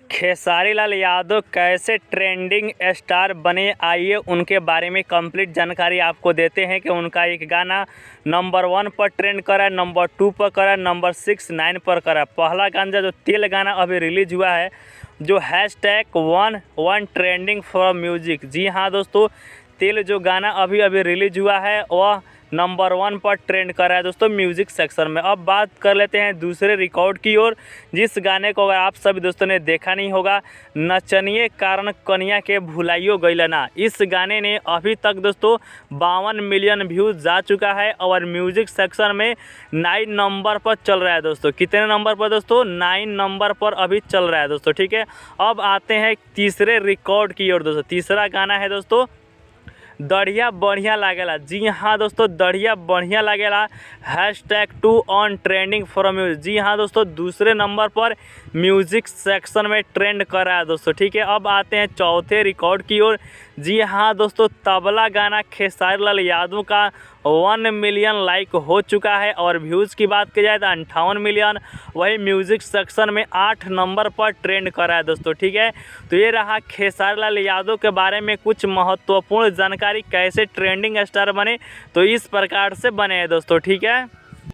खेसारी लाल यादव कैसे trending star बने, आइए उनके बारे में कंप्लीट जानकारी आपको देते हैं कि उनका एक गाना नंबर 1 पर ट्रेंड करा, नंबर 2 पर करा, नंबर 6, 9 पर करा। पहला गाना जो तेल गाना अभी रिलीज हुआ है, जो #1 ट्रेंडिंग फॉर म्यूजिक। जी हाँ दोस्तों, तेल जो गाना अभी रिलीज हुआ है वह नंबर 1 पर ट्रेंड कर रहा है दोस्तों म्यूज़िक सेक्शन में। अब बात कर लेते हैं दूसरे रिकॉर्ड की ओर, जिस गाने को अगर आप सभी दोस्तों ने देखा नहीं होगा, नचनिए कारण कनिया के भुलाइयो गइल ना। इस गाने ने अभी तक दोस्तों 52 मिलियन व्यूज़ जा चुका है और म्यूज़िक सेक्शन में 9 नंबर पर चल रहा है दोस्तों। कितने नंबर पर दोस्तों? 9 नंबर पर अभी चल रहा है दोस्तों। ठीक है, अब आते हैं तीसरे रिकॉर्ड की ओर दोस्तों। तीसरा गाना है दोस्तों दढ़िया बढ़िया लागेला। जी हाँ दोस्तों, दढ़िया बढ़िया लागेला #2 ऑन ट्रेंडिंग फॉर म्यूजिक। जी हाँ दोस्तों, दूसरे नंबर पर म्यूजिक सेक्शन में ट्रेंड कर रहा है दोस्तों। ठीक है, अब आते हैं चौथे रिकॉर्ड की ओर। जी हाँ दोस्तों, तबला गाना खेसारी लाल यादव का 1 मिलियन लाइक हो चुका है और व्यूज़ की बात की जाए तो 58 मिलियन। वही म्यूज़िक सेक्शन में 8 नंबर पर ट्रेंड कर रहा है दोस्तों। ठीक है, तो ये रहा खेसारी लाल यादव के बारे में कुछ महत्वपूर्ण जानकारी, कैसे ट्रेंडिंग स्टार बने, तो इस प्रकार से बने हैं दोस्तों। ठीक है।